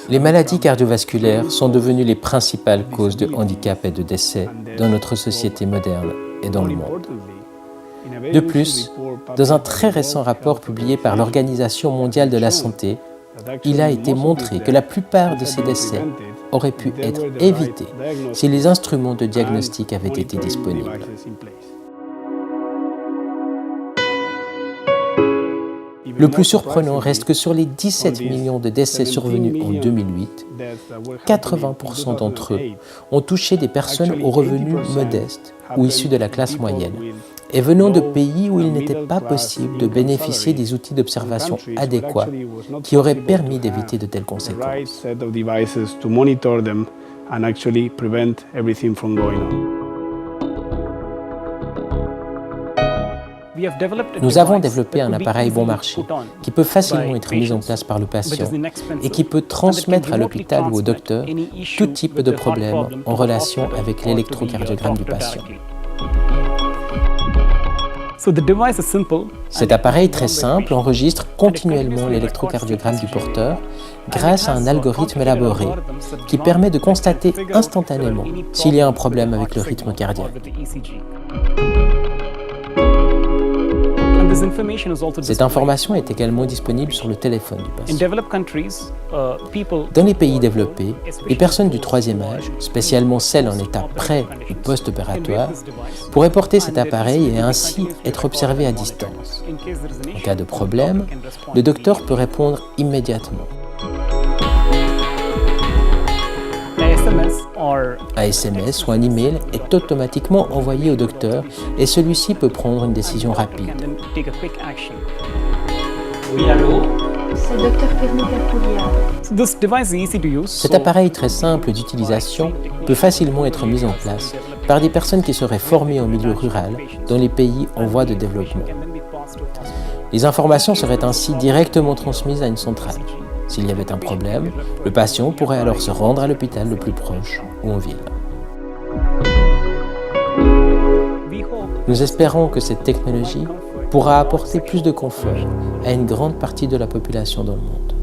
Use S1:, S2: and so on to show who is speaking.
S1: Les maladies cardiovasculaires sont devenues les principales causes de handicap et de décès dans notre société moderne et dans le monde. De plus, dans un très récent rapport publié par l'Organisation mondiale de la santé, il a été montré que la plupart de ces décès auraient pu être évités si les instruments de diagnostic avaient été disponibles. Le plus surprenant reste que sur les 17 millions de décès survenus en 2008, 80% d'entre eux ont touché des personnes aux revenus modestes ou issues de la classe moyenne et venant de pays où il n'était pas possible de bénéficier des outils d'observation adéquats qui auraient permis d'éviter de telles conséquences. Nous avons développé un appareil bon marché qui peut facilement être mis en place par le patient et qui peut transmettre à l'hôpital ou au docteur tout type de problème en relation avec l'électrocardiogramme du patient. Cet appareil très simple enregistre continuellement l'électrocardiogramme du porteur grâce à un algorithme élaboré qui permet de constater instantanément s'il y a un problème avec le rythme cardiaque. Cette information est également disponible sur le téléphone du patient. Dans les pays développés, les personnes du troisième âge, spécialement celles en état pré- ou post-opératoire, pourraient porter cet appareil et ainsi être observées à distance. En cas de problème, le docteur peut répondre immédiatement. Un SMS ou un email est automatiquement envoyé au docteur et celui-ci peut prendre une décision rapide.
S2: Oui, allô?
S3: C'est le docteur Pernicapoulia.
S1: Cet appareil très simple d'utilisation peut facilement être mis en place par des personnes qui seraient formées en milieu rural dans les pays en voie de développement. Les informations seraient ainsi directement transmises à une centrale. S'il y avait un problème, le patient pourrait alors se rendre à l'hôpital le plus proche ou en ville. Nous espérons que cette technologie pourra apporter plus de confort à une grande partie de la population dans le monde.